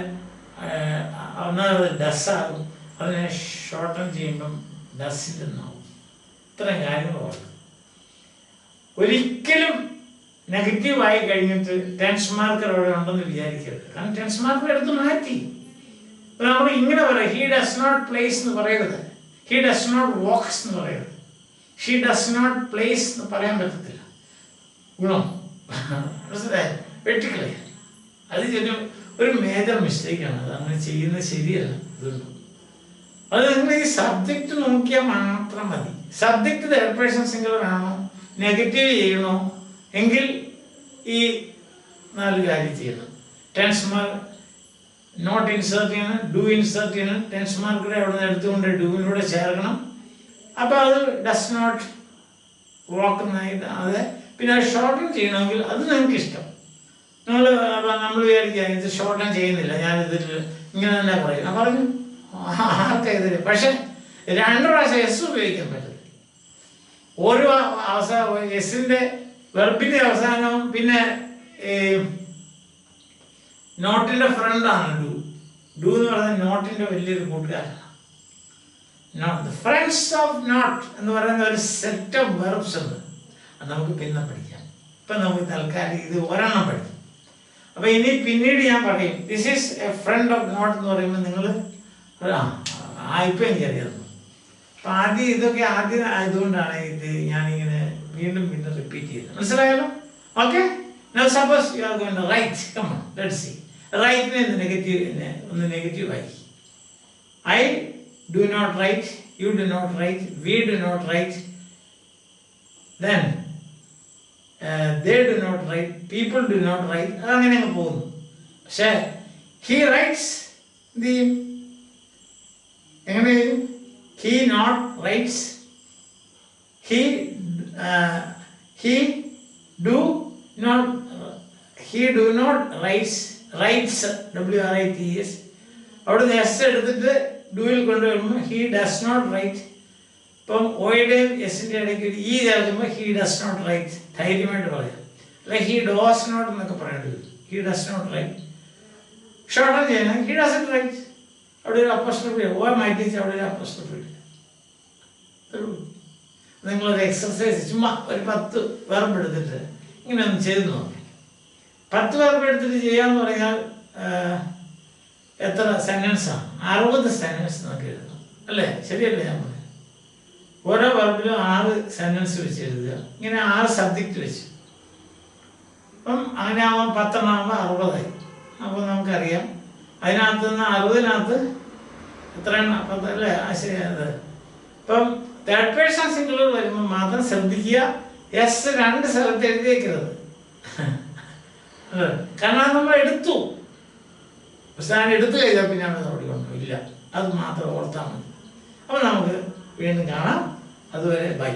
ഒന്നാമത് ഡസ്സാകും. അതിനെ ഷോർട്ടൺ ചെയ്യുമ്പം ഡസ്സിൻ്റെ എന്നാവും. ഇത്രയും കാര്യങ്ങളുണ്ട്. ഒരിക്കലും നെഗറ്റീവായി കഴിഞ്ഞിട്ട് ടെൻസ് മാർക്കർ അവിടെ ഉണ്ടെന്ന് വിചാരിക്കരുത്. കാരണം ടെൻസ് മാർക്കർ എടുത്ത് മാറ്റി. നമ്മൾ ഇങ്ങനെ പറയാം, ഹി ഡസ് നോട്ട് പ്ലേസ് എന്ന് പറയരുത്, ഹി ഡസ് നോട്ട് വാക്സ് എന്ന് പറയരുത്, ഷീ ഡസ് നോട്ട് പ്ലേസ് എന്ന് പറയാൻ പറ്റത്തില്ല. ഗുണം മനസ്സിലായി? വെട്ടിക്കളയ. അത് ഒരു മേജർ മിസ്റ്റേക്കാണ്. അത് അങ്ങനെ ചെയ്യുന്നത് ശരിയല്ല. ഇതുണ്ട് അത് നിങ്ങൾ ഈ സബ്ജക്റ്റ് നോക്കിയാൽ മാത്രം മതി. സബ്ജക്റ്റ് തേർഡ് പേഴ്സൺ സിംഗുലർ ആണോ, നെഗറ്റീവ് ചെയ്യണോ എങ്കിൽ ഈ 4 കാര്യം ചെയ്യണം. ടെൻസ് മാർക്ക് നോട്ട് ഇൻസേർട്ട് ചെയ്യണം, ഡു ഇൻസേർട്ട് ചെയ്യണം, ടെൻസ് മാർക്കിടെ അവിടെ നിന്ന് എടുത്തുകൊണ്ട് ഡൂവിലൂടെ ചേർക്കണം. അപ്പോൾ അത് ഡസ് നോട്ട് വാക്ക് എന്നായിട്ട് അത്. പിന്നെ അത് ഷോർട്ടൺ ചെയ്യണമെങ്കിൽ അത് നിങ്ങൾക്ക് ഇഷ്ടം. നമ്മൾ വിചാരിക്കുക ഇത് ഷോർട്ടൺ ചെയ്യുന്നില്ല, ഞാനിതിൽ ഇങ്ങനെ തന്നെ പറയും. ഞാൻ പറഞ്ഞു ആർക്കെതിരെ. പക്ഷെ 2 പ്രാവശ്യം എസ് ഉപയോഗിക്കാൻ പറ്റില്ല. ഓരോ അവസാനം എസിൻ്റെ വെർബിൻ്റെ അവസാനവും പിന്നെ നോട്ടിൻ്റെ ഫ്രണ്ടാണ് ഡു. ഡു എന്ന് പറയുന്നത് നോട്ടിൻ്റെ വലിയൊരു കൂട്ടുകാരനാണ്. നോട്ട് ഫ്രണ്ട്സ് ഓഫ് നോട്ട് എന്ന് പറയുന്ന ഒരു സെറ്റ് ഓഫ് വെർബ്സ് ഉണ്ട്. അത് നമുക്ക് പിന്നെ പഠിക്കാം. ഇപ്പം നമുക്ക് തൽക്കാലം ഇത് ഒരെണ്ണം പഠിക്കും. അപ്പോൾ ഇനി പിന്നീട് ഞാൻ പറയും this is a front of not എന്ന് പറയുമ്പോൾ നിങ്ങൾ ഇപ്പം എനിക്കറിയാം. അപ്പം ആദ്യം ഇതൊക്കെ ആദ്യം ആയതുകൊണ്ടാണ് ഇത് ഞാനിങ്ങനെ വീണ്ടും വീണ്ടും റിപ്പീറ്റ് ചെയ്തത്. മനസ്സിലായല്ലോ? Okay. Now suppose you are going to write. Come on let's see. റൈറ്റിനെ ഒന്ന് നെഗറ്റീവ് ആയി. I do not write, you do not write, we do not write, then they do not write, people do not write. അതങ്ങനെ അങ്ങ് പോകുന്നു. പക്ഷേ he writes the എങ്ങനെ he not writes, he do not writes WRITES. അവിടെ S എടുത്തിട്ട് ഡൂയിൽ കൊണ്ടുവരുമ്പോൾ he does not write. ഇപ്പം ഓയുടെയും എസിൻ്റെ ഇടയ്ക്ക് ഈ ചേർക്കുമ്പോൾ ഹി ഡസ് നോട്ട് റൈറ്റ് ധൈര്യമായിട്ട് പറയാം. അല്ലെ ഹി ഡോസ് നോട്ട് എന്നൊക്കെ പറയേണ്ടി വരും. He does not write. Shorten ചെയ്യണം ഹി ഡസൻറ്റ് റൈറ്റ്. അവിടെ ഒരു അപ്പോസ്ട്രോഫി ഓ മൈറ്റീച്ച് അവിടെ ഒരു അപ്പോസ്ട്രോഫി ഇല്ല. നിങ്ങളൊരു എക്സർസൈസ് ചുമ്മാ ഒരു 10 വെർബ് എടുത്തിട്ട് ഇങ്ങനെ ഒന്ന് ചെയ്ത് നോക്കി. 10 വെർബ് എടുത്തിട്ട് ചെയ്യാന്ന് പറഞ്ഞാൽ എത്ര സെൻറ്റൻസാണ്? 60 സെൻറ്റൻസ് നമുക്ക് എഴുതണം. അല്ലേ? ശരിയല്ലേ? ഞാൻ പറയാം ഓരോ വെർബിലും 6 സെൻറ്റൻസ് വെച്ച് എഴുതുക. ഇങ്ങനെ 6 സബ്ജക്റ്റ് വെച്ച്. അപ്പം അങ്ങനെ ആകുമ്പോൾ 10 ആകുമ്പോൾ 60ആയി. അപ്പോൾ നമുക്കറിയാം അതിനകത്ത് നിന്ന് 60-നകത്ത് എത്രയാണ്? 10 അല്ലേ? ശരിയത്. ഇപ്പം തേർഡ് പേഴ്സൺ സിംഗുലർ വരുമ്പോൾ മാത്രം ശ്രദ്ധിക്കുക എസ് 2 സ്ഥലത്ത് എഴുതിയേക്കരുത്. കാരണം നമ്മൾ എടുത്തു. പക്ഷെ ഞാൻ എടുത്തു കഴിഞ്ഞാൽ പിന്നെ അവിടെ കൊണ്ടു ഇല്ല. അത് മാത്രം ഓർത്താൽ മതി. അപ്പോൾ നമുക്ക് വീണ്ടും കാണാം. അതുവരെ ബൈ.